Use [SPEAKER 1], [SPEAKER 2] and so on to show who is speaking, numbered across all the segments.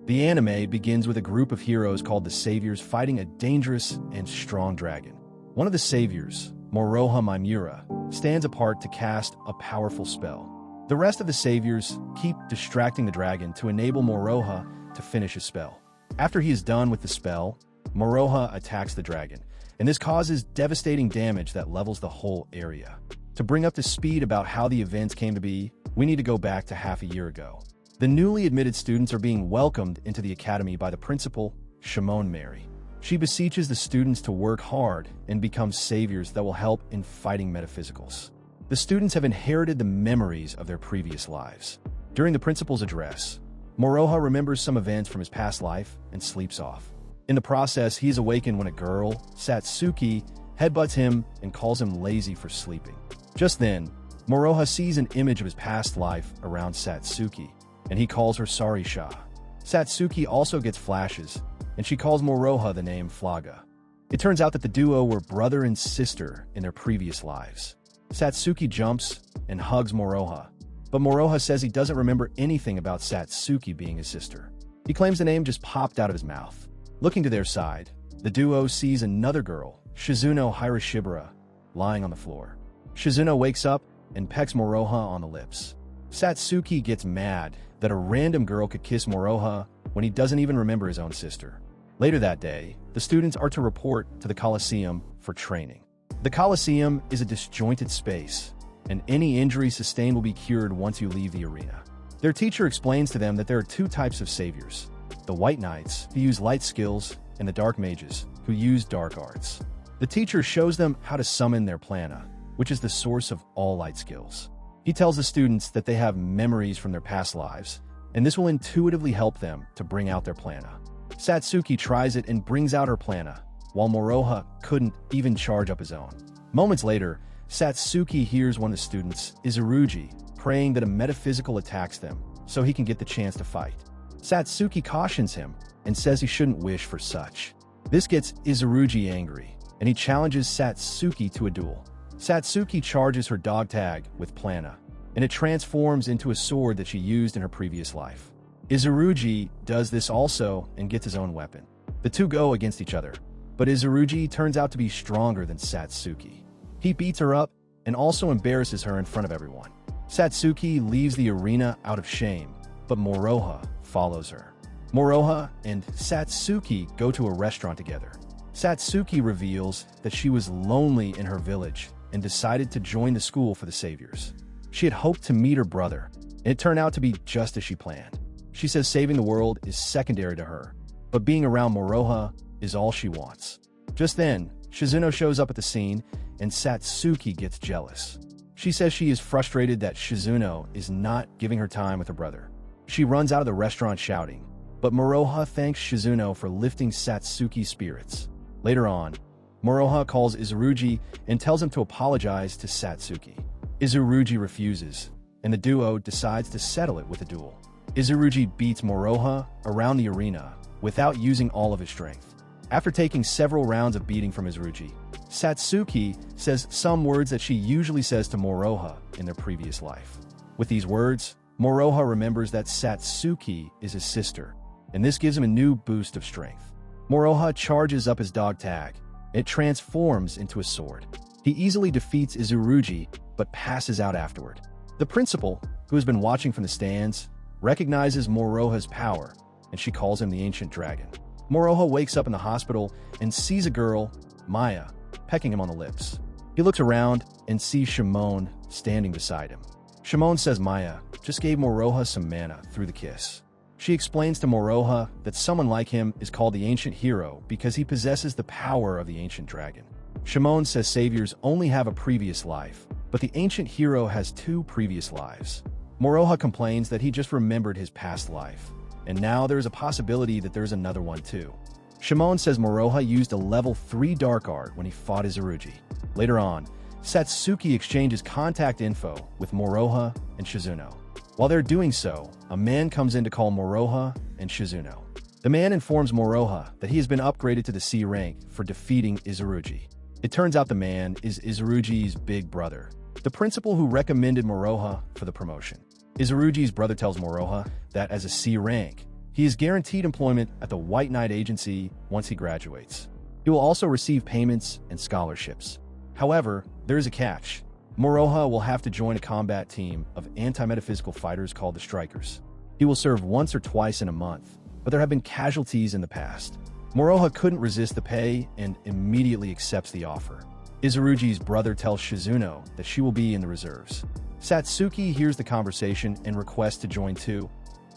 [SPEAKER 1] The anime begins with a group of heroes called the Saviors fighting a dangerous and strong dragon. One of the Saviors, Moroha Mimura, stands apart to cast a powerful spell. The rest of the Saviors keep distracting the dragon to enable Moroha to finish his spell. After he is done with the spell, Moroha attacks the dragon, and this causes devastating damage that levels the whole area. To bring up to speed about how the events came to be, we need to go back to half a year ago. The newly admitted students are being welcomed into the academy by the principal, Shimon Mary. She beseeches the students to work hard and become saviors that will help in fighting metaphysicals. The students have inherited the memories of their previous lives. During the principal's address, Moroha remembers some events from his past life and sleeps off. In the process, he is awakened when a girl, Satsuki, headbutts him and calls him lazy for sleeping. Just then, Moroha sees an image of his past life around Satsuki, and he calls her Sarisha. Satsuki also gets flashes, and she calls Moroha the name Flaga. It turns out that the duo were brother and sister in their previous lives. Satsuki jumps and hugs Moroha, but Moroha says he doesn't remember anything about Satsuki being his sister. He claims the name just popped out of his mouth. Looking to their side, the duo sees another girl, Shizuno Hirashibara, lying on the floor. Shizuno wakes up and pecks Moroha on the lips. Satsuki gets mad that a random girl could kiss Moroha when he doesn't even remember his own sister. Later that day, the students are to report to the Coliseum for training. The Coliseum is a disjointed space, and any injury sustained will be cured once you leave the arena. Their teacher explains to them that there are two types of saviors: the White Knights, who use light skills, and the Dark Mages, who use dark arts. The teacher shows them how to summon their plana, which is the source of all light skills. He tells the students that they have memories from their past lives, and this will intuitively help them to bring out their plana. Satsuki tries it and brings out her plana, while Moroha couldn't even charge up his own. Moments later, Satsuki hears one of the students, Izurugi, praying that a metaphysical attacks them so he can get the chance to fight. Satsuki cautions him and says he shouldn't wish for such. This gets Izurugi angry, and he challenges Satsuki to a duel. Satsuki charges her dog tag with plana, and it transforms into a sword that she used in her previous life. Izurugi does this also and gets his own weapon. The two go against each other, but Izurugi turns out to be stronger than Satsuki. He beats her up and also embarrasses her in front of everyone. Satsuki leaves the arena out of shame, but Moroha follows her. Moroha and Satsuki go to a restaurant together. Satsuki reveals that she was lonely in her village and decided to join the school for the saviors. She had hoped to meet her brother, and it turned out to be just as she planned. She says saving the world is secondary to her, but being around Moroha is all she wants. Just then, Shizuno shows up at the scene, and Satsuki gets jealous. She says she is frustrated that Shizuno is not giving her time with her brother. She runs out of the restaurant shouting, but Moroha thanks Shizuno for lifting Satsuki's spirits. Later on, Moroha calls Izurugi and tells him to apologize to Satsuki. Izurugi refuses, and the duo decides to settle it with a duel. Izurugi beats Moroha around the arena without using all of his strength. After taking several rounds of beating from Izurugi, Satsuki says some words that she usually says to Moroha in their previous life. With these words, Moroha remembers that Satsuki is his sister, and this gives him a new boost of strength. Moroha charges up his dog tag. It transforms into a sword. He easily defeats Izurugi, but passes out afterward. The principal, who has been watching from the stands, recognizes Moroha's power, and she calls him the Ancient Dragon. Moroha wakes up in the hospital and sees a girl, Maya, pecking him on the lips. He looks around and sees Shimon standing beside him. Shimon says Maya just gave Moroha some mana through the kiss. She explains to Moroha that someone like him is called the Ancient Hero because he possesses the power of the Ancient Dragon. Shimon says saviors only have a previous life, but the Ancient Hero has two previous lives. Moroha complains that he just remembered his past life, and now there is a possibility that there's another one too. Shimon says Moroha used a level 3 dark art when he fought Izurugi. Later on, Satsuki exchanges contact info with Moroha and Shizuno. While they're doing so, a man comes in to call Moroha and Shizuno. The man informs Moroha that he has been upgraded to the C rank for defeating Izurugi. It turns out the man is Izurugi's big brother, the principal who recommended Moroha for the promotion. Izurugi's brother tells Moroha that as a C rank, He is guaranteed employment at the White Knight Agency once he graduates. He will also receive payments and scholarships. However, there is a catch. Moroha will have to join a combat team of anti-metaphysical fighters called the Strikers. He will serve once or twice in a month, but there have been casualties in the past. Moroha couldn't resist the pay and immediately accepts the offer. Izurugi's brother tells Shizuno that she will be in the reserves. Satsuki hears the conversation and requests to join too,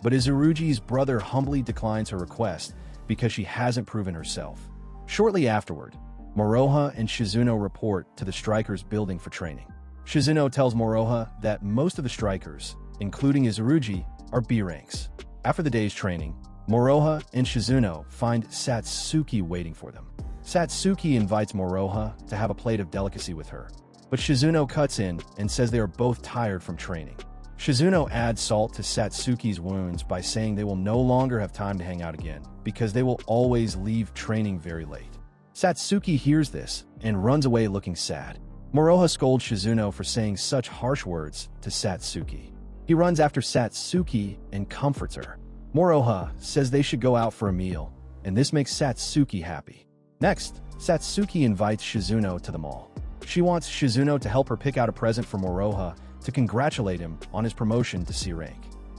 [SPEAKER 1] but Izurugi's brother humbly declines her request because she hasn't proven herself. Shortly afterward, Moroha and Shizuno report to the Strikers building for training. Shizuno tells Moroha that most of the Strikers, including Izurugi, are B ranks. After the day's training, Moroha and Shizuno find Satsuki waiting for them. Satsuki invites Moroha to have a plate of delicacy with her, but Shizuno cuts in and says they are both tired from training. Shizuno adds salt to Satsuki's wounds by saying they will no longer have time to hang out again because they will always leave training very late. Satsuki hears this and runs away looking sad. Moroha scolds Shizuno for saying such harsh words to Satsuki. He runs after Satsuki and comforts her. Moroha says they should go out for a meal, and this makes Satsuki happy. Next, Satsuki invites Shizuno to the mall. She wants Shizuno to help her pick out a present for Moroha to congratulate him on his promotion to C rank.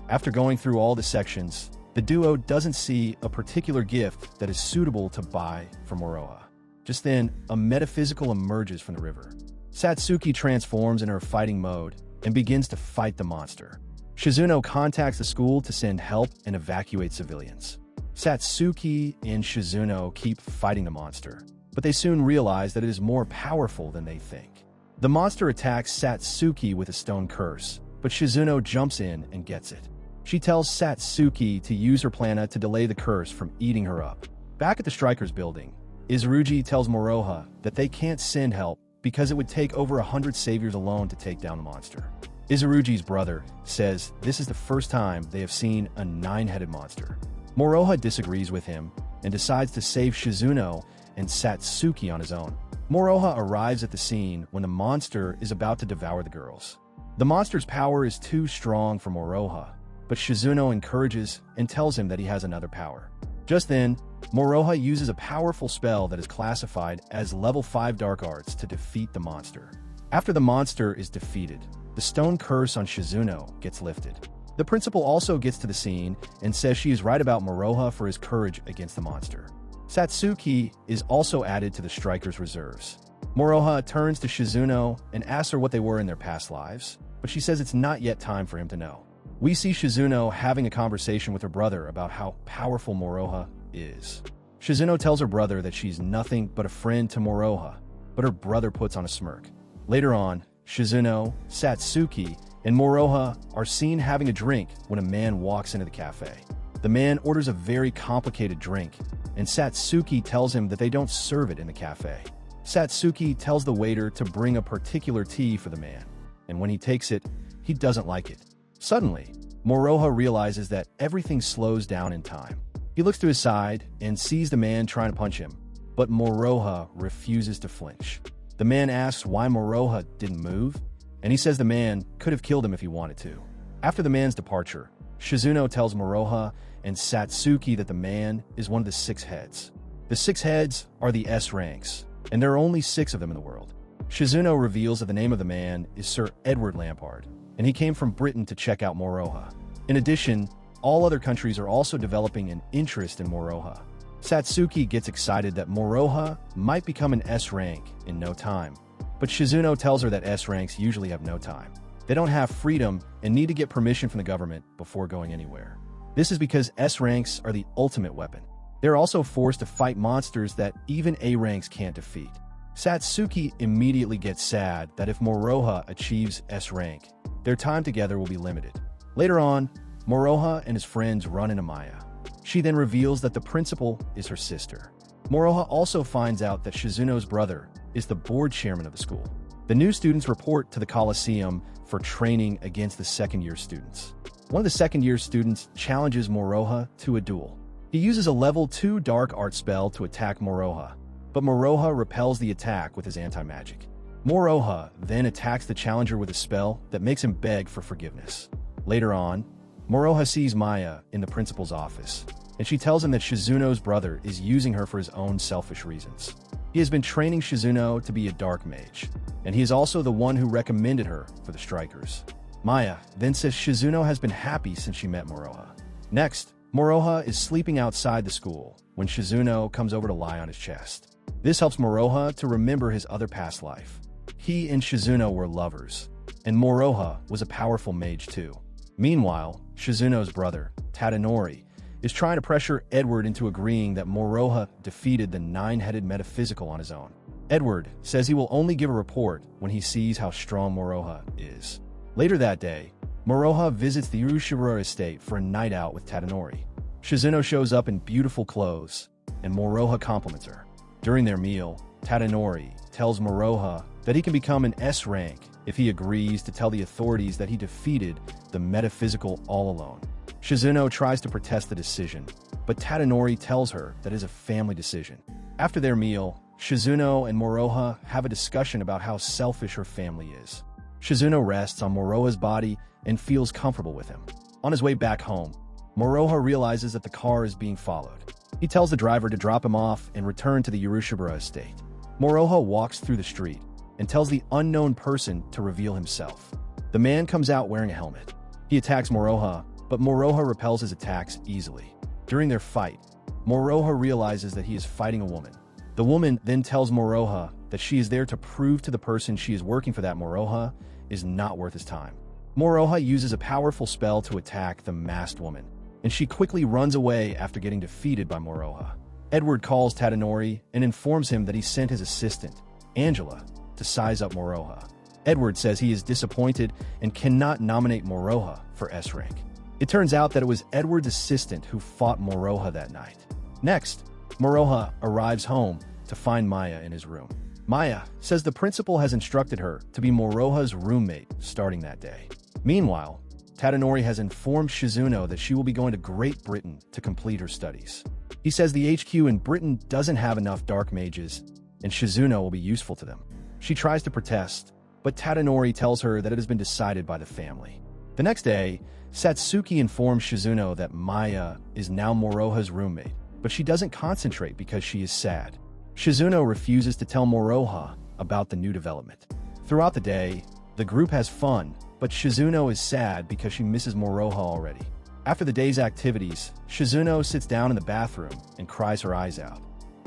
[SPEAKER 1] After going through all the sections, the duo doesn't see a particular gift that is suitable to buy for Moroha. Just then, a metaphysical emerges from the river. Satsuki transforms in her fighting mode and begins to fight the monster. Shizuno contacts the school to send help and evacuate civilians. Satsuki and Shizuno keep fighting the monster, but they soon realize that it is more powerful than they think. The monster attacks Satsuki with a stone curse, but Shizuno jumps in and gets it. She tells Satsuki to use her plana to delay the curse from eating her up. Back at the Strikers building, Izurugi tells Moroha that they can't send help because it would take over 100 saviors alone to take down the monster. Izurugi's brother says this is the first time they have seen a 9-headed monster. Moroha disagrees with him and decides to save Shizuno and Satsuki on his own. Moroha arrives at the scene when the monster is about to devour the girls. The monster's power is too strong for Moroha, but Shizuno encourages and tells him that he has another power. Just then, Moroha uses a powerful spell that is classified as level 5 dark arts to defeat the monster. After the monster is defeated, the stone curse on Shizuno gets lifted. The principal also gets to the scene and says she is right about Moroha for his courage against the monster. Satsuki is also added to the Strikers' reserves. Moroha turns to Shizuno and asks her what they were in their past lives, but she says it's not yet time for him to know. We see Shizuno having a conversation with her brother about how powerful Moroha is. Shizuno tells her brother that she's nothing but a friend to Moroha, but her brother puts on a smirk. Later on, Shizuno, Satsuki, and Moroha are seen having a drink when a man walks into the cafe. The man orders a very complicated drink, and Satsuki tells him that they don't serve it in the cafe. Satsuki tells the waiter to bring a particular tea for the man, and when he takes it, he doesn't like it. Suddenly, Moroha realizes that everything slows down in time. He looks to his side and sees the man trying to punch him, but Moroha refuses to flinch. The man asks why Moroha didn't move, and he says the man could have killed him if he wanted to. After the man's departure, Shizuno tells Moroha and Satsuki that the man is one of the 6 heads. The 6 heads are the S ranks, and there are only 6 of them in the world. Shizuno reveals that the name of the man is Sir Edward Lampard, and he came from Britain to check out Moroha. In addition, all other countries are also developing an interest in Moroha. Satsuki gets excited that Moroha might become an S rank in no time, but Shizuno tells her that S ranks usually have no time. They don't have freedom and need to get permission from the government before going anywhere. This is because S ranks are the ultimate weapon. They're also forced to fight monsters that even A ranks can't defeat. Satsuki immediately gets sad that if Moroha achieves S rank, their time together will be limited. Later on, Moroha and his friends run into Maya. She then reveals that the principal is her sister. Moroha also finds out that Shizuno's brother is the board chairman of the school. The new students report to the Coliseum for training against the second-year students. One of the second-year students challenges Moroha to a duel. He uses a level 2 dark art spell to attack Moroha, but Moroha repels the attack with his anti-magic. Moroha then attacks the challenger with a spell that makes him beg for forgiveness. Later on, Moroha sees Maya in the principal's office, and she tells him that Shizuno's brother is using her for his own selfish reasons. He has been training Shizuno to be a dark mage, and he is also the one who recommended her for the strikers. Maya then says Shizuno has been happy since she met Moroha. Next, Moroha is sleeping outside the school when Shizuno comes over to lie on his chest. This helps Moroha to remember his other past life. He and Shizuno were lovers, and Moroha was a powerful mage too. Meanwhile, Shizuno's brother, Tadanori, is trying to pressure Edward into agreeing that Moroha defeated the nine-headed metaphysical on his own. Edward says he will only give a report when he sees how strong Moroha is. Later that day, Moroha visits the Urushibura estate for a night out with Tadanori. Shizuno shows up in beautiful clothes, and Moroha compliments her. During their meal, Tadanori tells Moroha that he can become an S rank if he agrees to tell the authorities that he defeated the metaphysical all alone. Shizuno tries to protest the decision, but Tadanori tells her that it is a family decision. After their meal, Shizuno and Moroha have a discussion about how selfish her family is. Shizuno rests on Moroha's body and feels comfortable with him. On his way back home, Moroha realizes that the car is being followed. He tells the driver to drop him off and return to the Urushibura estate. Moroha walks through the street and tells the unknown person to reveal himself. The man comes out wearing a helmet. He attacks Moroha, but Moroha repels his attacks easily. During their fight, Moroha realizes that he is fighting a woman. The woman then tells Moroha that she is there to prove to the person she is working for that Moroha is not worth his time. Moroha uses a powerful spell to attack the masked woman, and she quickly runs away after getting defeated by Moroha. Edward calls Tadanori and informs him that he sent his assistant, Angela, to size up Moroha. Edward says he is disappointed and cannot nominate Moroha for S rank. It turns out that it was Edward's assistant who fought Moroha that night. Next, Moroha arrives home to find Maya in his room. Maya says the principal has instructed her to be Moroha's roommate starting that day. Meanwhile, Tadanori has informed Shizuno that she will be going to Great Britain to complete her studies. He says the HQ in Britain doesn't have enough dark mages, and Shizuno will be useful to them. She tries to protest, but Tadanori tells her that it has been decided by the family. The next day, Satsuki informs Shizuno that Maya is now Moroha's roommate, but she doesn't concentrate because she is sad. Shizuno refuses to tell Moroha about the new development. Throughout the day, the group has fun, but Shizuno is sad because she misses Moroha already. After the day's activities, Shizuno sits down in the bathroom and cries her eyes out.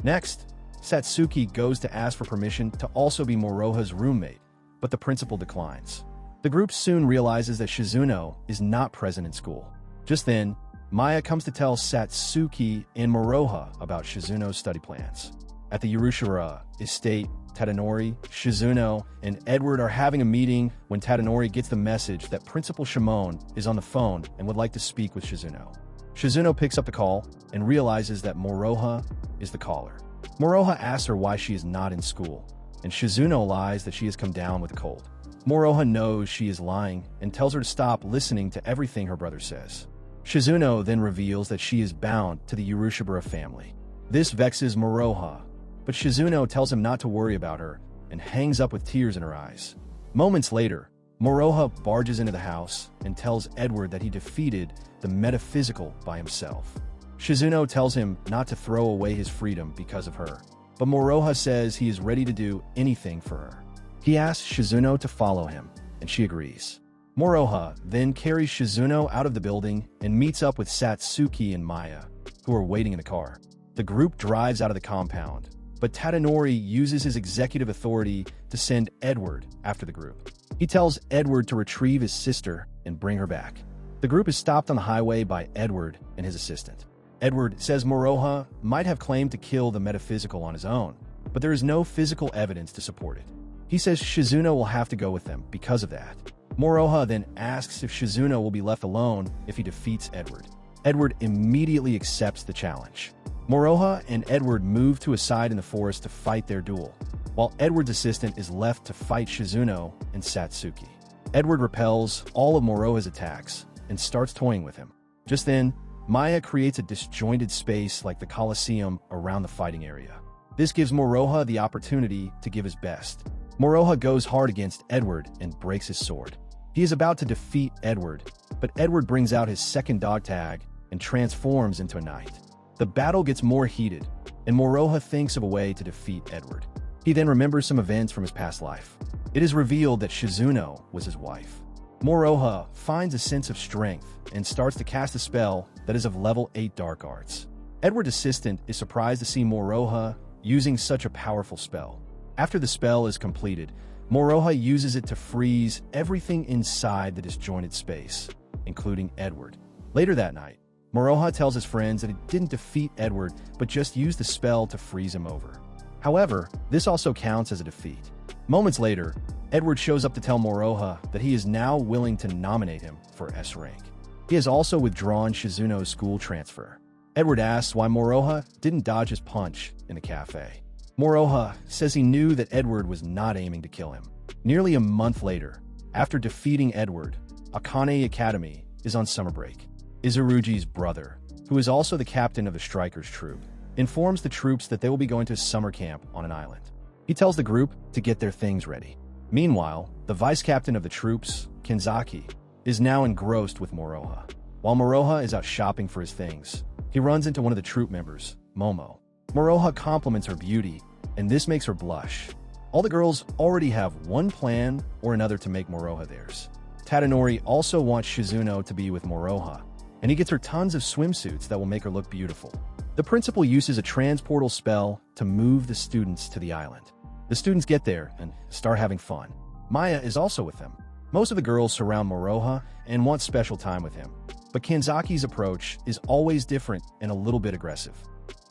[SPEAKER 1] Next, Satsuki goes to ask for permission to also be Moroha's roommate, but the principal declines. The group soon realizes that Shizuno is not present in school. Just then, Maya comes to tell Satsuki and Moroha about Shizuno's study plans. At the Urushibura estate, Tadanori, Shizuno, and Edward are having a meeting when Tadanori gets the message that Principal Shimon is on the phone and would like to speak with Shizuno. Shizuno picks up the call and realizes that Moroha is the caller. Moroha asks her why she is not in school, and Shizuno lies that she has come down with a cold. Moroha knows she is lying and tells her to stop listening to everything her brother says. Shizuno then reveals that she is bound to the Urushibura family. This vexes Moroha, but Shizuno tells him not to worry about her and hangs up with tears in her eyes. Moments later, Moroha barges into the house and tells Edward that he defeated the metaphysical by himself. Shizuno tells him not to throw away his freedom because of her, but Moroha says he is ready to do anything for her. He asks Shizuno to follow him, and she agrees. Moroha then carries Shizuno out of the building and meets up with Satsuki and Maya, who are waiting in the car. The group drives out of the compound, but Tadanori uses his executive authority to send Edward after the group. He tells Edward to retrieve his sister and bring her back. The group is stopped on the highway by Edward and his assistant. Edward says Moroha might have claimed to kill the metaphysical on his own, but there is no physical evidence to support it. He says Shizuno will have to go with them because of that. Moroha then asks if Shizuno will be left alone if he defeats Edward. Edward immediately accepts the challenge. Moroha and Edward move to a side in the forest to fight their duel, while Edward's assistant is left to fight Shizuno and Satsuki. Edward repels all of Moroha's attacks and starts toying with him. Just then, Maya creates a disjointed space like the Colosseum around the fighting area. This gives Moroha the opportunity to give his best. Moroha goes hard against Edward and breaks his sword. He is about to defeat Edward, but Edward brings out his second dog tag and transforms into a knight. The battle gets more heated, and Moroha thinks of a way to defeat Edward. He then remembers some events from his past life. It is revealed that Shizuno was his wife. Moroha finds a sense of strength and starts to cast a spell that is of level 8 dark arts. Edward's assistant is surprised to see Moroha using such a powerful spell. After the spell is completed, Moroha uses it to freeze everything inside the disjointed space, including Edward. Later that night, Moroha tells his friends that he didn't defeat Edward but just used the spell to freeze him over. However, this also counts as a defeat. Moments later, Edward shows up to tell Moroha that he is now willing to nominate him for S rank. He has also withdrawn Shizuno's school transfer. Edward asks why Moroha didn't dodge his punch in the cafe. Moroha says he knew that Edward was not aiming to kill him. Nearly a month later, after defeating Edward, Akane Academy is on summer break. Izurugi's brother, who is also the captain of the Strikers troop, informs the troops that they will be going to summer camp on an island. He tells the group to get their things ready. Meanwhile, the vice captain of the troops, Kenzaki, is now engrossed with Moroha. While Moroha is out shopping for his things, he runs into one of the troop members, Momo. Moroha compliments her beauty, and this makes her blush. All the girls already have one plan or another to make Moroha theirs. Tadanori also wants Shizuno to be with Moroha, and he gets her tons of swimsuits that will make her look beautiful. The principal uses a transportal spell to move the students to the island. The students get there and start having fun. Maya is also with them. Most of the girls surround Moroha and want special time with him, but Kenzaki's approach is always different and a little bit aggressive.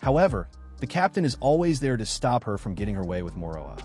[SPEAKER 1] However, the captain is always there to stop her from getting her way with Moroha.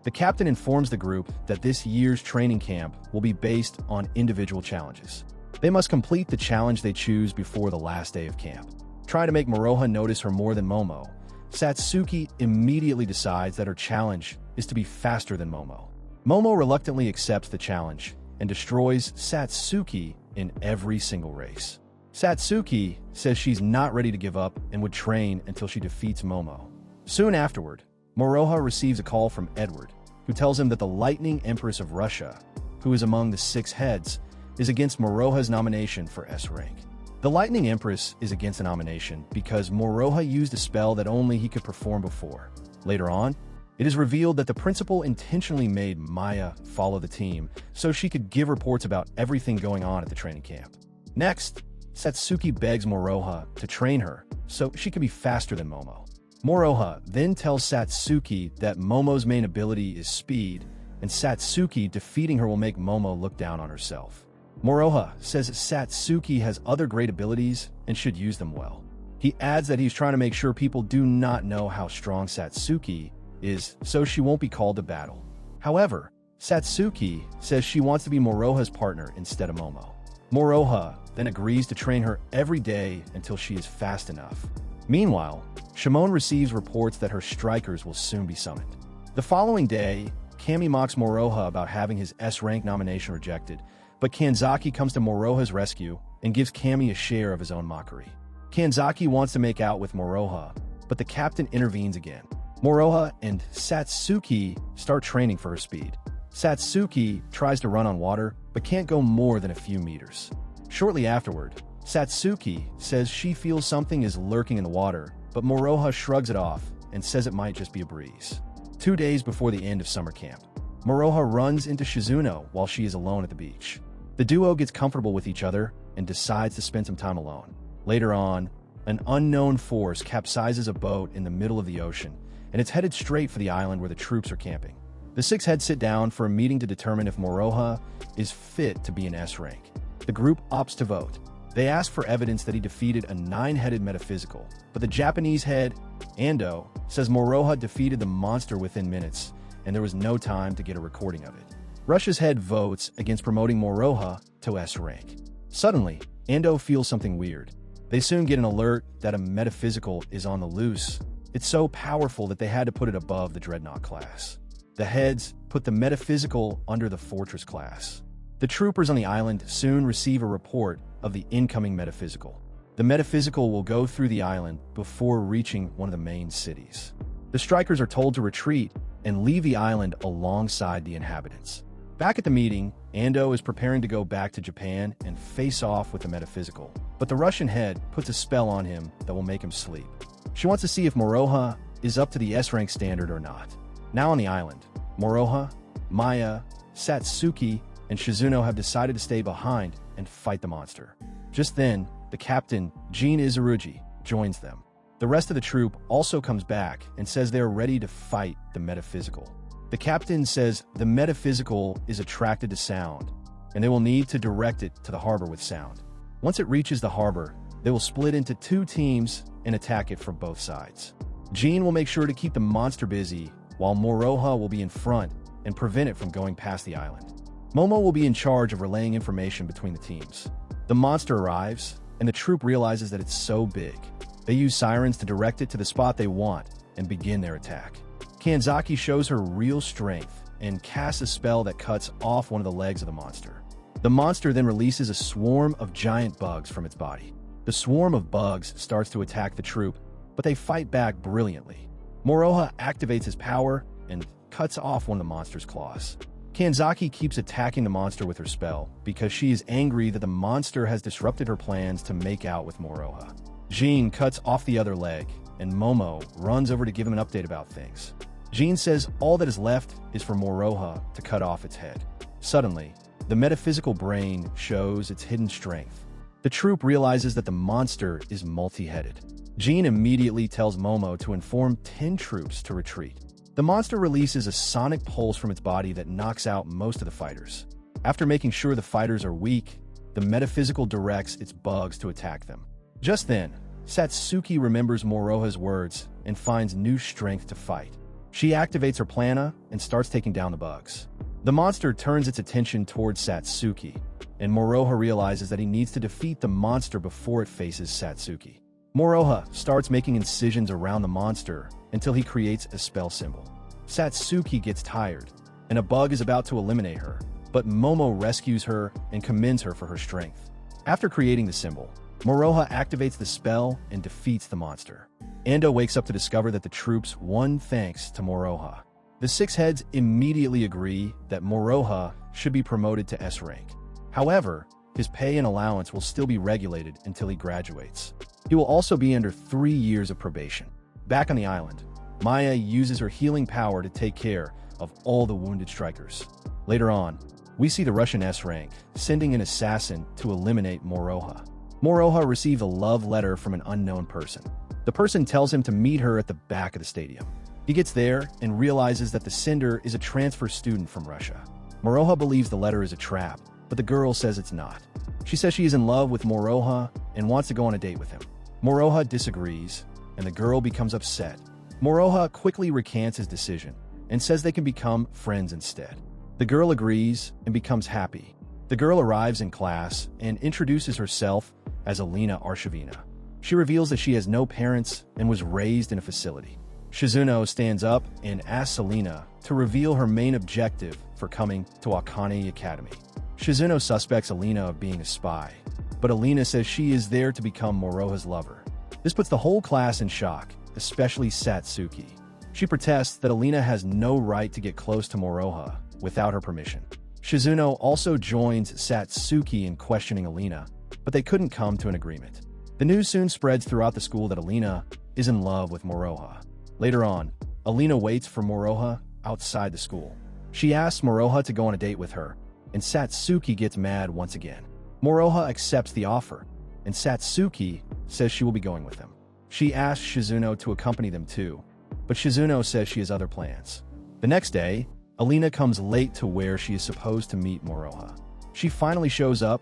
[SPEAKER 1] The captain informs the group that this year's training camp will be based on individual challenges. They must complete the challenge they choose before the last day of camp. Trying to make Moroha notice her more than Momo, Satsuki immediately decides that her challenge is to be faster than Momo. Momo reluctantly accepts the challenge and destroys Satsuki in every single race. Satsuki says she's not ready to give up and would train until she defeats Momo. Soon afterward, Moroha receives a call from Edward, who tells him that the Lightning Empress of Russia, who is among the 6 heads, is against Moroha's nomination for S rank. The Lightning Empress is against the nomination because Moroha used a spell that only he could perform before. Later on, it is revealed that the principal intentionally made Maya follow the team so she could give reports about everything going on at the training camp. Next, Satsuki begs Moroha to train her so she can be faster than Momo. Moroha then tells Satsuki that Momo's main ability is speed, and Satsuki defeating her will make Momo look down on herself. Moroha says Satsuki has other great abilities and should use them well. He adds that he's trying to make sure people do not know how strong Satsuki is so she won't be called to battle. However, Satsuki says she wants to be Moroha's partner instead of Momo. Moroha then agrees to train her every day until she is fast enough. Meanwhile, Shimon receives reports that her strikers will soon be summoned. The following day, Kami mocks Moroha about having his S-rank nomination rejected, but Kanzaki comes to Moroha's rescue and gives Kami a share of his own mockery. Kanzaki wants to make out with Moroha, but the captain intervenes again. Moroha and Satsuki start training for her speed. Satsuki tries to run on water, but can't go more than a few meters. Shortly afterward, Satsuki says she feels something is lurking in the water, but Moroha shrugs it off and says it might just be a breeze. 2 days before the end of summer camp, Moroha runs into Shizuno while she is alone at the beach. The duo gets comfortable with each other and decides to spend some time alone. Later on, an unknown force capsizes a boat in the middle of the ocean, and it's headed straight for the island where the troops are camping. The 6 heads sit down for a meeting to determine if Moroha is fit to be an S rank. The group opts to vote. They ask for evidence that he defeated a 9-headed metaphysical, but the Japanese head, Ando, says Moroha defeated the monster within minutes, and there was no time to get a recording of it. Russia's head votes against promoting Moroha to S rank. Suddenly, Ando feels something weird. They soon get an alert that a metaphysical is on the loose. It's so powerful that they had to put it above the Dreadnought class. The heads put the metaphysical under the Fortress class. The troopers on the island soon receive a report of the incoming metaphysical. The metaphysical will go through the island before reaching one of the main cities. The strikers are told to retreat and leave the island alongside the inhabitants. Back at the meeting, Ando is preparing to go back to Japan and face off with the metaphysical, but the Russian head puts a spell on him that will make him sleep. She wants to see if Moroha is up to the S-rank standard or not. Now on the island, Moroha, Maya, Satsuki, and Shizuno have decided to stay behind and fight the monster. Just then, the captain, Jin Izurugi, joins them. The rest of the troop also comes back and says they are ready to fight the metaphysical. The captain says the metaphysical is attracted to sound, and they will need to direct it to the harbor with sound. Once it reaches the harbor, they will split into 2 teams and attack it from both sides. Jin will make sure to keep the monster busy, while Moroha will be in front and prevent it from going past the island. Momo will be in charge of relaying information between the teams. The monster arrives, and the troop realizes that it's so big. They use sirens to direct it to the spot they want and begin their attack. Kanzaki shows her real strength and casts a spell that cuts off one of the legs of the monster. The monster then releases a swarm of giant bugs from its body. The swarm of bugs starts to attack the troop, but they fight back brilliantly. Moroha activates his power and cuts off one of the monster's claws. Kanzaki keeps attacking the monster with her spell because she is angry that the monster has disrupted her plans to make out with Moroha. Jin cuts off the other leg, and Momo runs over to give him an update about things. Jin says all that is left is for Moroha to cut off its head. Suddenly, the metaphysical brain shows its hidden strength. The troop realizes that the monster is multi-headed. Jin immediately tells Momo to inform 10 troops to retreat. The monster releases a sonic pulse from its body that knocks out most of the fighters. After making sure the fighters are weak, the metaphysical directs its bugs to attack them. Just then, Satsuki remembers Moroha's words and finds new strength to fight. She activates her plana and starts taking down the bugs. The monster turns its attention towards Satsuki, and Moroha realizes that he needs to defeat the monster before it faces Satsuki. Moroha starts making incisions around the monster until he creates a spell symbol. Satsuki gets tired, and a bug is about to eliminate her, but Momo rescues her and commends her for her strength. After creating the symbol, Moroha activates the spell and defeats the monster. Ando wakes up to discover that the troops won thanks to Moroha. The 6 heads immediately agree that Moroha should be promoted to S rank. However, his pay and allowance will still be regulated until he graduates. He will also be under 3 years of probation. Back on the island, Maya uses her healing power to take care of all the wounded strikers. Later on, we see the Russian S rank sending an assassin to eliminate Moroha. Moroha receives a love letter from an unknown person. The person tells him to meet her at the back of the stadium. He gets there and realizes that the sender is a transfer student from Russia. Moroha believes the letter is a trap, but the girl says it's not. She says she is in love with Moroha and wants to go on a date with him. Moroha disagrees, and the girl becomes upset. Moroha quickly recants his decision and says they can become friends instead. The girl agrees and becomes happy. The girl arrives in class and introduces herself as Alina Arshavina. She reveals that she has no parents and was raised in a facility. Shizuno stands up and asks Alina to reveal her main objective for coming to Akane Academy. Shizuno suspects Alina of being a spy, but Alina says she is there to become Moroha's lover. This puts the whole class in shock, especially Satsuki. She protests that Alina has no right to get close to Moroha without her permission. Shizuno also joins Satsuki in questioning Alina, but they couldn't come to an agreement. The news soon spreads throughout the school that Alina is in love with Moroha. Later on, Alina waits for Moroha outside the school. She asks Moroha to go on a date with her, and Satsuki gets mad once again. Moroha accepts the offer, and Satsuki says she will be going with him. She asks Shizuno to accompany them too, but Shizuno says she has other plans. The next day, Alina comes late to where she is supposed to meet Moroha. She finally shows up,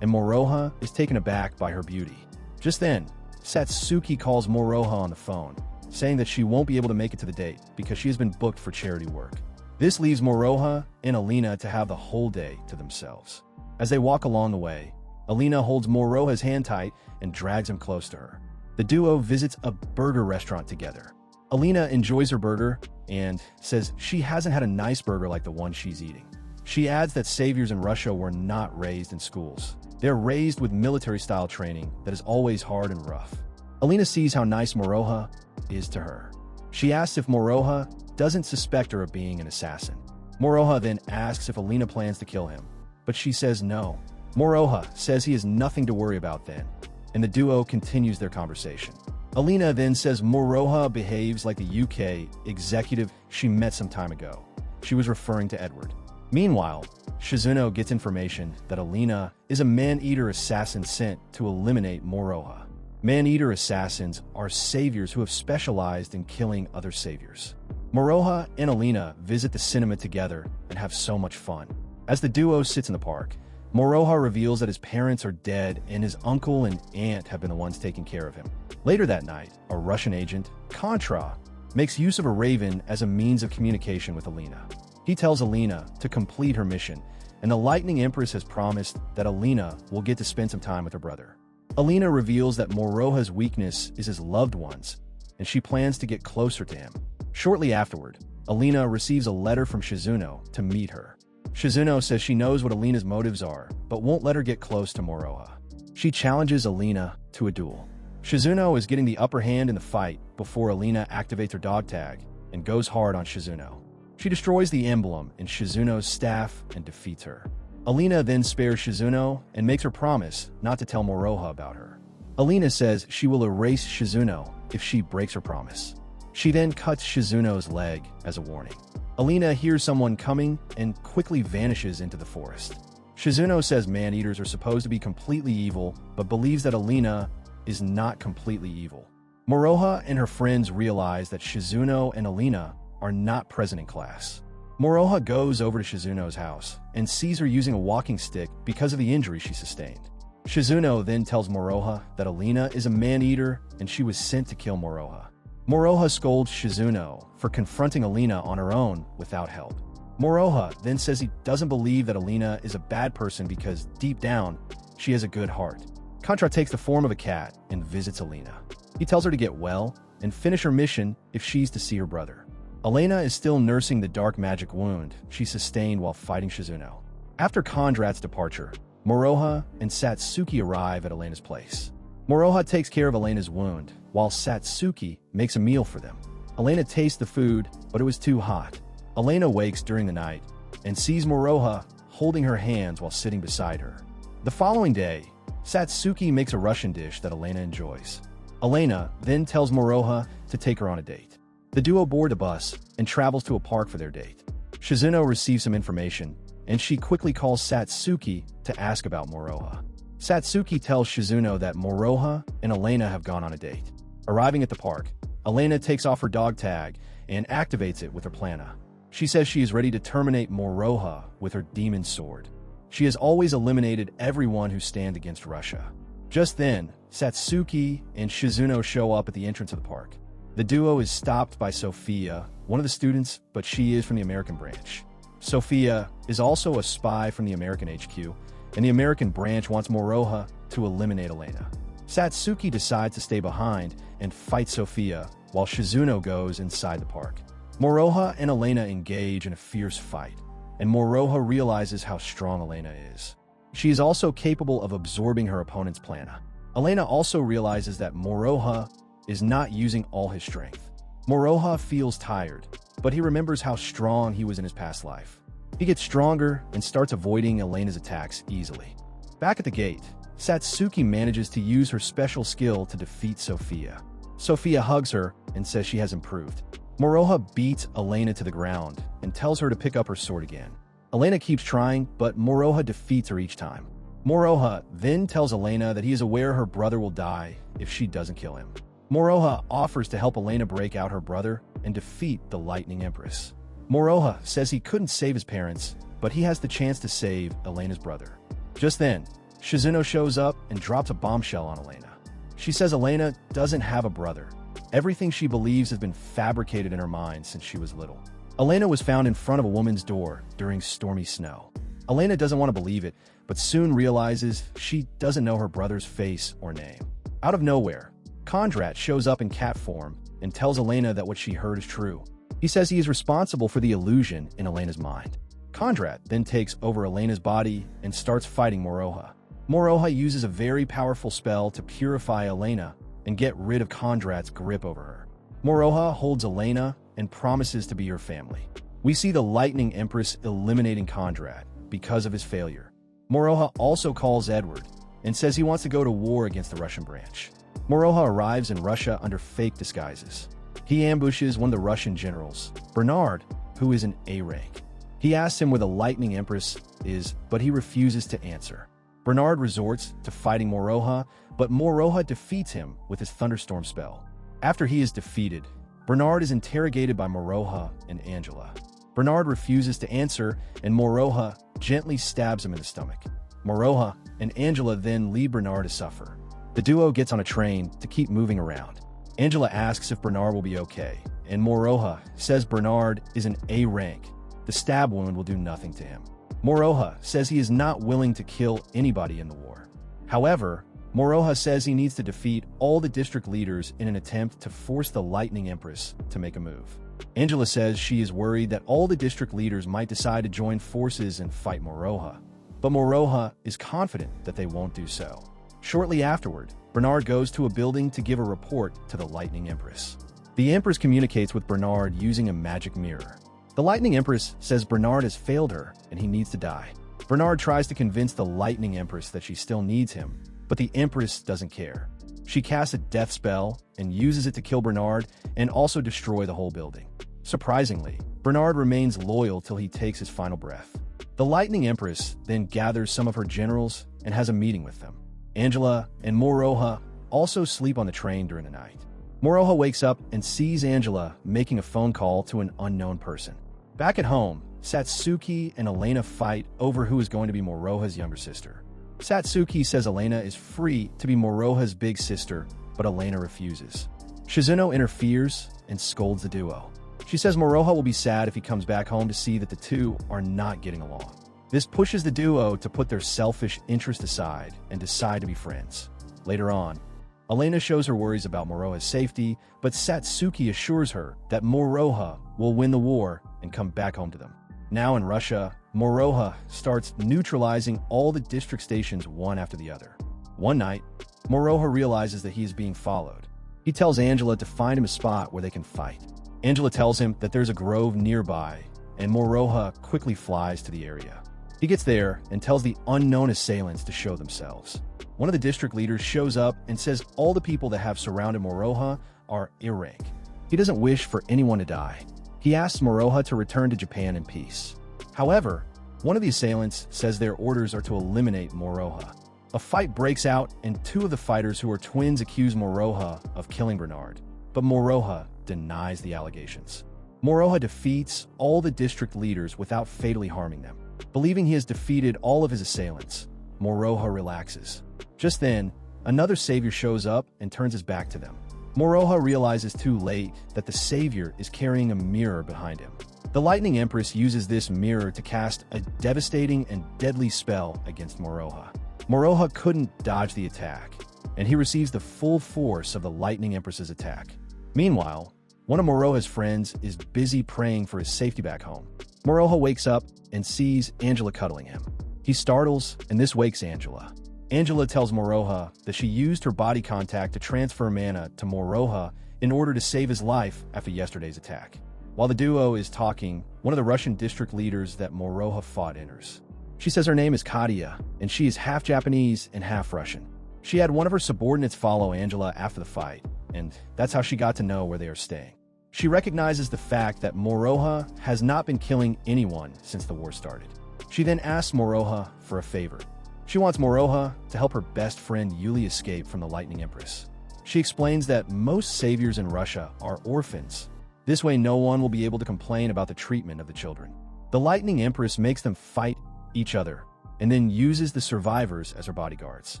[SPEAKER 1] and Moroha is taken aback by her beauty. Just then, Satsuki calls Moroha on the phone, saying that she won't be able to make it to the date because she has been booked for charity work. This leaves Moroha and Alina to have the whole day to themselves. As they walk along the way, Alina holds Moroha's hand tight and drags him close to her. The duo visits a burger restaurant together. Alina enjoys her burger and says she hasn't had a nice burger like the one she's eating. She adds that saviors in Russia were not raised in schools. They're raised with military-style training that is always hard and rough. Alina sees how nice Moroha is to her. She asks if Moroha doesn't suspect her of being an assassin. Moroha then asks if Alina plans to kill him, but she says no. Moroha says he has nothing to worry about then, and the duo continues their conversation. Alina then says Moroha behaves like the UK executive she met some time ago. She was referring to Edward. Meanwhile, Shizuno gets information that Alina is a man-eater assassin sent to eliminate Moroha. Man-eater assassins are saviors who have specialized in killing other saviors. Moroha and Alina visit the cinema together and have so much fun. As the duo sits in the park, Moroha reveals that his parents are dead and his uncle and aunt have been the ones taking care of him. Later that night, a Russian agent, Contra, makes use of a raven as a means of communication with Alina. He tells Alina to complete her mission, and the Lightning Empress has promised that Alina will get to spend some time with her brother. Alina reveals that Moroha's weakness is his loved ones, and she plans to get closer to him. Shortly afterward, Alina receives a letter from Shizuno to meet her. Shizuno says she knows what Alina's motives are, but won't let her get close to Moroha. She challenges Alina to a duel. Shizuno is getting the upper hand in the fight before Alina activates her dog tag and goes hard on Shizuno. She destroys the emblem in Shizuno's staff and defeats her. Alina then spares Shizuno and makes her promise not to tell Moroha about her. Alina says she will erase Shizuno if she breaks her promise. She then cuts Shizuno's leg as a warning. Alina hears someone coming and quickly vanishes into the forest. Shizuno says man-eaters are supposed to be completely evil, but believes that Alina is not completely evil. Moroha and her friends realize that Shizuno and Alina are not present in class. Moroha goes over to Shizuno's house and sees her using a walking stick because of the injury she sustained. Shizuno then tells Moroha that Alina is a man-eater and she was sent to kill Moroha. Moroha scolds Shizuno for confronting Alina on her own without help. Moroha then says he doesn't believe that Alina is a bad person because, deep down, she has a good heart. Contra takes the form of a cat and visits Alina. He tells her to get well and finish her mission if she's to see her brother. Alina is still nursing the dark magic wound she sustained while fighting Shizuno. After Kondrat's departure, Moroha and Satsuki arrive at Alina's place. Moroha takes care of Alina's wound, while Satsuki makes a meal for them. Alina tastes the food, but it was too hot. Alina wakes during the night and sees Moroha holding her hands while sitting beside her. The following day, Satsuki makes a Russian dish that Alina enjoys. Alina then tells Moroha to take her on a date. The duo board a bus and travels to a park for their date. Shizuno receives some information, and she quickly calls Satsuki to ask about Moroha. Satsuki tells Shizuno that Moroha and Alina have gone on a date. Arriving at the park, Alina takes off her dog tag and activates it with her plana. She says she is ready to terminate Moroha with her demon sword. She has always eliminated everyone who stands against Russia. Just then, Satsuki and Shizuno show up at the entrance of the park. The duo is stopped by Sophia, one of the students, but she is from the American branch. Sophia is also a spy from the American HQ, and the American branch wants Moroha to eliminate Alina. Satsuki decides to stay behind and fight Sophia, while Shizuno goes inside the park. Moroha and Alina engage in a fierce fight, and Moroha realizes how strong Alina is. She is also capable of absorbing her opponent's plana. Alina also realizes that Moroha is not using all his strength. Moroha feels tired, but he remembers how strong he was in his past life. He gets stronger and starts avoiding Alina's attacks easily. Back at the gate, Satsuki manages to use her special skill to defeat Sophia. Sophia hugs her and says she has improved. Moroha beats Alina to the ground and tells her to pick up her sword again. Alina keeps trying, but Moroha defeats her each time. Moroha then tells Alina that he is aware her brother will die if she doesn't kill him. Moroha offers to help Alina break out her brother and defeat the Lightning Empress. Moroha says he couldn't save his parents, but he has the chance to save Alina's brother. Just then, Shizuno shows up and drops a bombshell on Alina. She says Alina doesn't have a brother. Everything she believes has been fabricated in her mind since she was little. Alina was found in front of a woman's door during stormy snow. Alina doesn't want to believe it, but soon realizes she doesn't know her brother's face or name. Out of nowhere, Kondrat shows up in cat form and tells Alina that what she heard is true. He says he is responsible for the illusion in Alina's mind. Kondrat then takes over Alina's body and starts fighting Moroha. Moroha uses a very powerful spell to purify Alina and get rid of Kondrat's grip over her. Moroha holds Alina and promises to be her family. We see the Lightning Empress eliminating Conrad because of his failure. Moroha also calls Edward and says he wants to go to war against the Russian branch. Moroha arrives in Russia under fake disguises. He ambushes one of the Russian generals, Bernard, who is an A rank. He asks him where the Lightning Empress is, but he refuses to answer. Bernard resorts to fighting Moroha, but Moroha defeats him with his thunderstorm spell. After he is defeated, Bernard is interrogated by Moroha and Angela. Bernard refuses to answer, and Moroha gently stabs him in the stomach. Moroha and Angela then leave Bernard to suffer. The duo gets on a train to keep moving around. Angela asks if Bernard will be okay, and Moroha says Bernard is an A rank. The stab wound will do nothing to him. Moroha says he is not willing to kill anybody in the war. However, Moroha says he needs to defeat all the district leaders in an attempt to force the Lightning Empress to make a move. Angela says she is worried that all the district leaders might decide to join forces and fight Moroha, but Moroha is confident that they won't do so. Shortly afterward, Bernard goes to a building to give a report to the Lightning Empress. The Empress communicates with Bernard using a magic mirror. The Lightning Empress says Bernard has failed her and he needs to die. Bernard tries to convince the Lightning Empress that she still needs him, but the Empress doesn't care. She casts a death spell and uses it to kill Bernard and also destroy the whole building. Surprisingly, Bernard remains loyal till he takes his final breath. The Lightning Empress then gathers some of her generals and has a meeting with them. Angela and Moroha also sleep on the train during the night. Moroha wakes up and sees Angela making a phone call to an unknown person. Back at home, Satsuki and Alina fight over who is going to be Moroha's younger sister. Satsuki says Alina is free to be Moroha's big sister, but Alina refuses. Shizuno interferes and scolds the duo. She says Moroha will be sad if he comes back home to see that the two are not getting along. This pushes the duo to put their selfish interest aside and decide to be friends. Later on, Alina shows her worries about Moroha's safety, but Satsuki assures her that Moroha will win the war and come back home to them. Now in Russia, Moroha starts neutralizing all the district stations one after the other. One night, Moroha realizes that he is being followed. He tells Angela to find him a spot where they can fight. Angela tells him that there's a grove nearby, and Moroha quickly flies to the area. He gets there and tells the unknown assailants to show themselves. One of the district leaders shows up and says all the people that have surrounded Moroha are A-rank. He doesn't wish for anyone to die. He asks Moroha to return to Japan in peace. However, one of the assailants says their orders are to eliminate Moroha. A fight breaks out and two of the fighters who are twins accuse Moroha of killing Bernard, but Moroha denies the allegations. Moroha defeats all the district leaders without fatally harming them. Believing he has defeated all of his assailants, Moroha relaxes. Just then, another savior shows up and turns his back to them. Moroha realizes too late that the savior is carrying a mirror behind him. The Lightning Empress uses this mirror to cast a devastating and deadly spell against Moroha. Moroha couldn't dodge the attack, and he receives the full force of the Lightning Empress's attack. Meanwhile, one of Moroha's friends is busy praying for his safety back home. Moroha wakes up and sees Angela cuddling him. He startles, and this wakes Angela. Angela tells Moroha that she used her body contact to transfer mana to Moroha in order to save his life after yesterday's attack. While the duo is talking, one of the Russian district leaders that Moroha fought enters. She says her name is Katia, and she is half Japanese and half Russian. She had one of her subordinates follow Angela after the fight, and that's how she got to know where they are staying. She recognizes the fact that Moroha has not been killing anyone since the war started. She then asks Moroha for a favor. She wants Moroha to help her best friend Yuli escape from the Lightning Empress. She explains that most saviors in Russia are orphans. This way no one will be able to complain about the treatment of the children. The Lightning Empress makes them fight each other, and then uses the survivors as her bodyguards.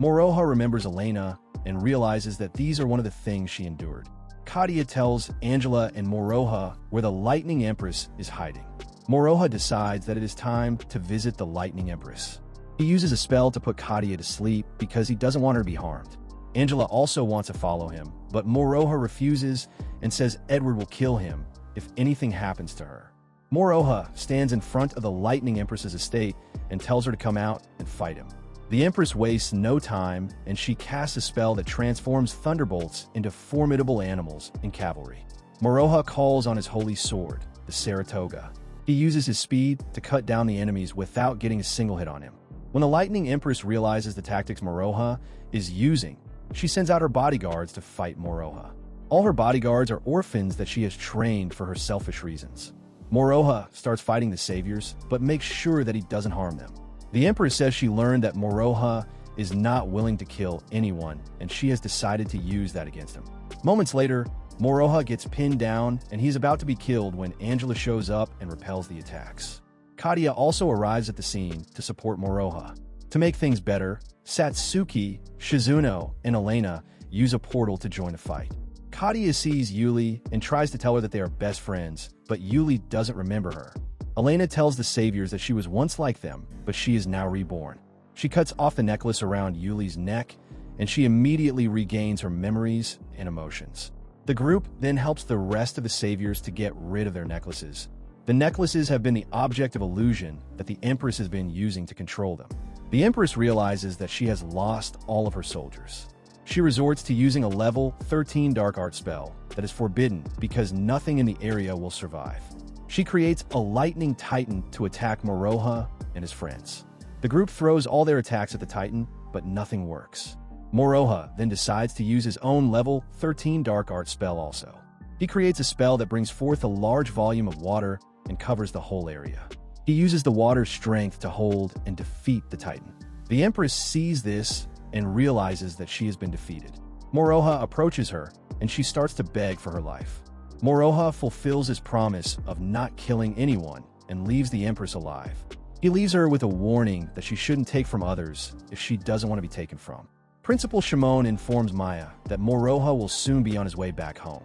[SPEAKER 1] Moroha remembers Alina and realizes that these are one of the things she endured. Katia tells Angela and Moroha where the Lightning Empress is hiding. Moroha decides that it is time to visit the Lightning Empress. He uses a spell to put Katia to sleep because he doesn't want her to be harmed. Angela also wants to follow him, but Moroha refuses and says Edward will kill him if anything happens to her. Moroha stands in front of the Lightning Empress's estate and tells her to come out and fight him. The Empress wastes no time, and she casts a spell that transforms thunderbolts into formidable animals and cavalry. Moroha calls on his holy sword, the Saratoga. He uses his speed to cut down the enemies without getting a single hit on him. When the Lightning Empress realizes the tactics Moroha is using, she sends out her bodyguards to fight Moroha. All her bodyguards are orphans that she has trained for her selfish reasons. Moroha starts fighting the saviors, but makes sure that he doesn't harm them. The Empress says she learned that Moroha is not willing to kill anyone, and she has decided to use that against him. Moments later, Moroha gets pinned down, and he's about to be killed when Angela shows up and repels the attacks. Katia also arrives at the scene to support Moroha. To make things better, Satsuki, Shizuno, and Alina use a portal to join the fight. Katia sees Yuli and tries to tell her that they are best friends, but Yuli doesn't remember her. Alina tells the saviors that she was once like them, but she is now reborn. She cuts off the necklace around Yuli's neck, and she immediately regains her memories and emotions. The group then helps the rest of the saviors to get rid of their necklaces. The necklaces have been the object of illusion that the Empress has been using to control them. The Empress realizes that she has lost all of her soldiers. She resorts to using a level 13 dark art spell that is forbidden because nothing in the area will survive. She creates a lightning titan to attack Moroha and his friends. The group throws all their attacks at the titan, but nothing works. Moroha then decides to use his own level 13 dark art spell also. He creates a spell that brings forth a large volume of water and covers the whole area. He uses the water's strength to hold and defeat the titan. The Empress sees this and realizes that she has been defeated. Moroha approaches her, and she starts to beg for her life. Moroha fulfills his promise of not killing anyone and leaves the Empress alive. He leaves her with a warning that she shouldn't take from others if she doesn't want to be taken from. Principal Shimon informs Maya that Moroha will soon be on his way back home,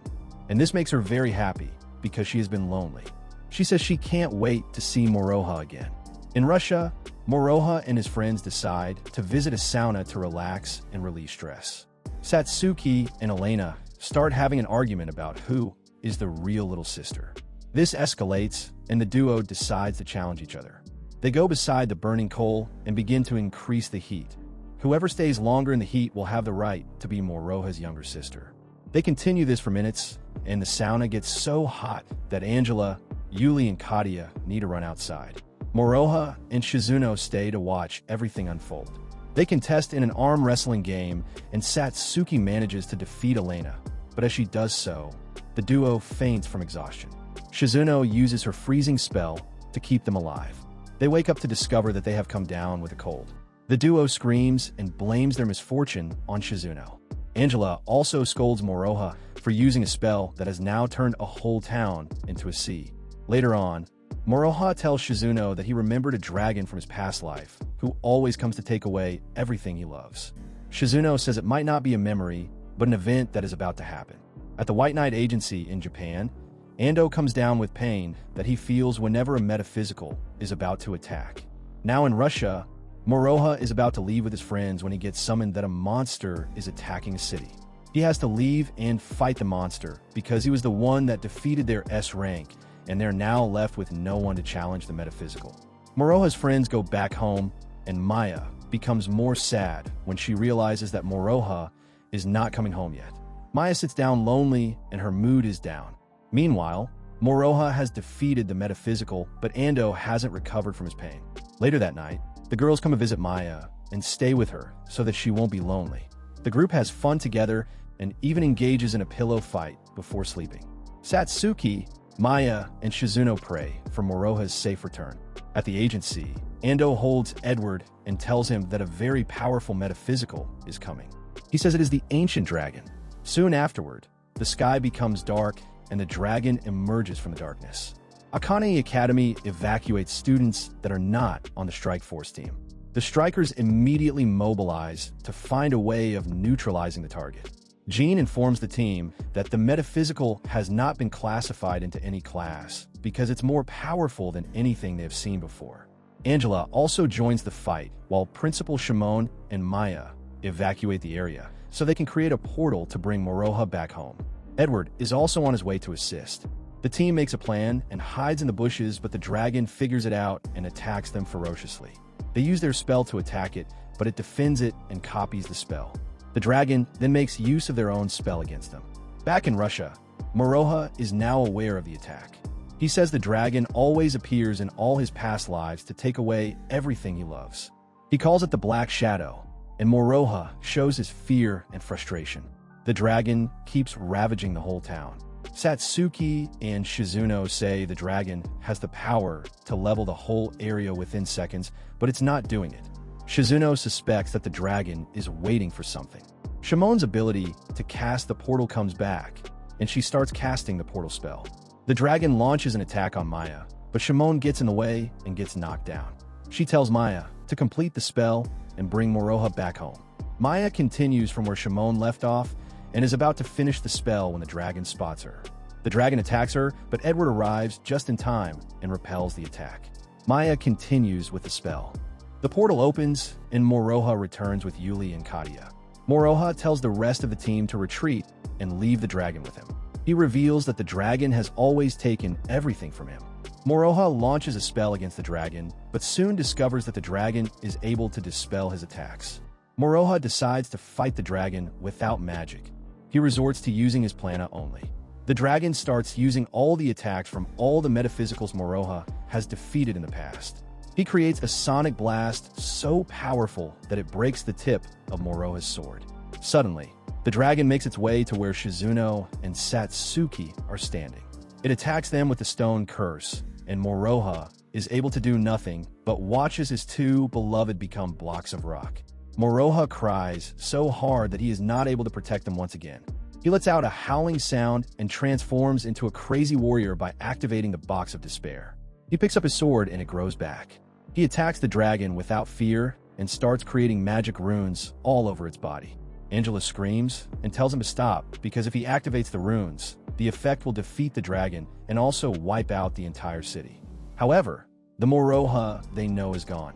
[SPEAKER 1] and this makes her very happy because she has been lonely. She says she can't wait to see Moroha again. In Russia, Moroha and his friends decide to visit a sauna to relax and release stress. Satsuki and Alina start having an argument about who is the real little sister. This escalates, and the duo decides to challenge each other. They go beside the burning coal and begin to increase the heat. Whoever stays longer in the heat will have the right to be Moroha's younger sister. They continue this for minutes, and the sauna gets so hot that Angela, Yuli, and Katia need to run outside. Moroha and Shizuno stay to watch everything unfold. They contest in an arm wrestling game, and Satsuki manages to defeat Alina, but as she does so, the duo faints from exhaustion. Shizuno uses her freezing spell to keep them alive. They wake up to discover that they have come down with a cold. The duo screams and blames their misfortune on Shizuno. Angela also scolds Moroha for using a spell that has now turned a whole town into a sea. Later on, Moroha tells Shizuno that he remembered a dragon from his past life, who always comes to take away everything he loves. Shizuno says it might not be a memory, but an event that is about to happen. At the White Knight Agency in Japan, Ando comes down with pain that he feels whenever a metaphysical is about to attack. Now in Russia, Moroha is about to leave with his friends when he gets summoned that a monster is attacking a city. He has to leave and fight the monster because he was the one that defeated their S rank, and they're now left with no one to challenge the metaphysical. Moroha's friends go back home, and Maya becomes more sad when she realizes that Moroha is not coming home yet. Maya sits down lonely, and her mood is down. Meanwhile, Moroha has defeated the metaphysical, but Ando hasn't recovered from his pain. Later that night, the girls come to visit Maya and stay with her so that she won't be lonely. The group has fun together and even engages in a pillow fight before sleeping. Satsuki, Maya, and Shizuno pray for Moroha's safe return. At the agency, Ando holds Edward and tells him that a very powerful metaphysical is coming. He says it is the ancient dragon. Soon afterward, the sky becomes dark and the dragon emerges from the darkness. Akane Academy evacuates students that are not on the strike force team. The strikers immediately mobilize to find a way of neutralizing the target. Jean informs the team that the metaphysical has not been classified into any class because it's more powerful than anything they have seen before. Angela also joins the fight while Principal Shimon and Maya evacuate the area so they can create a portal to bring Moroha back home. Edward is also on his way to assist. The team makes a plan and hides in the bushes, but the dragon figures it out and attacks them ferociously. They use their spell to attack it, but it defends it and copies the spell. The dragon then makes use of their own spell against them. Back in Russia, Moroha is now aware of the attack. He says the dragon always appears in all his past lives to take away everything he loves. He calls it the Black Shadow, and Moroha shows his fear and frustration. The dragon keeps ravaging the whole town. Satsuki and Shizuno say the dragon has the power to level the whole area within seconds, but it's not doing it. Shizuno suspects that the dragon is waiting for something. Shimon's ability to cast the portal comes back, and she starts casting the portal spell. The dragon launches an attack on Maya, but Shimon gets in the way and gets knocked down. She tells Maya to complete the spell and bring Moroha back home. Maya continues from where Shimon left off and is about to finish the spell when the dragon spots her. The dragon attacks her, but Edward arrives just in time and repels the attack. Maya continues with the spell. The portal opens, and Moroha returns with Yuli and Katia. Moroha tells the rest of the team to retreat and leave the dragon with him. He reveals that the dragon has always taken everything from him. Moroha launches a spell against the dragon, but soon discovers that the dragon is able to dispel his attacks. Moroha decides to fight the dragon without magic. He resorts to using his plana only. The dragon starts using all the attacks from all the metaphysicals Moroha has defeated in the past. He creates a sonic blast so powerful that it breaks the tip of Moroha's sword. Suddenly, the dragon makes its way to where Shizuno and Satsuki are standing. It attacks them with the stone curse, and Moroha is able to do nothing but watch as his two beloved become blocks of rock. Moroha cries so hard that he is not able to protect them once again. He lets out a howling sound and transforms into a crazy warrior by activating the Box of Despair. He picks up his sword and it grows back. He attacks the dragon without fear and starts creating magic runes all over its body. Angela screams and tells him to stop because if he activates the runes, the effect will defeat the dragon and also wipe out the entire city. However, the Moroha they know is gone.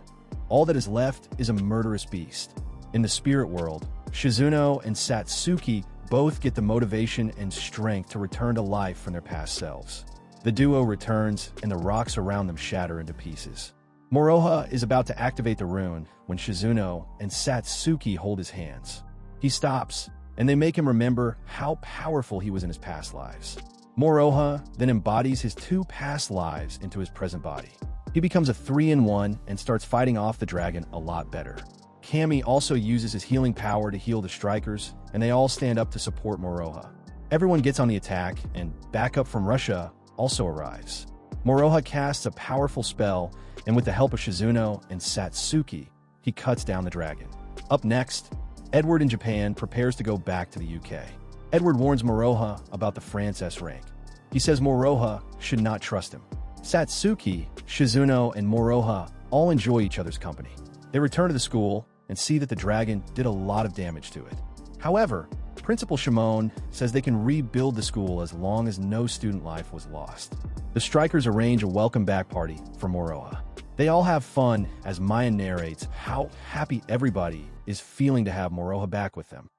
[SPEAKER 1] All that is left is a murderous beast. In the spirit world, Shizuno and Satsuki both get the motivation and strength to return to life from their past selves. The duo returns and the rocks around them shatter into pieces. Moroha is about to activate the rune when Shizuno and Satsuki hold his hands. He stops, and they make him remember how powerful he was in his past lives. Moroha then embodies his two past lives into his present body. He becomes a 3-in-1 and starts fighting off the dragon a lot better. Kami also uses his healing power to heal the strikers, and they all stand up to support Moroha. Everyone gets on the attack, and backup from Russia also arrives. Moroha casts a powerful spell, and with the help of Shizuno and Satsuki, he cuts down the dragon. Up next, Edward in Japan prepares to go back to the UK. Edward warns Moroha about the France S rank. He says Moroha should not trust him. Satsuki, Shizuno, and Moroha all enjoy each other's company. They return to the school and see that the dragon did a lot of damage to it. However, Principal Shimon says they can rebuild the school as long as no student life was lost. The strikers arrange a welcome back party for Moroha. They all have fun as Maya narrates how happy everybody is feeling to have Moroha back with them.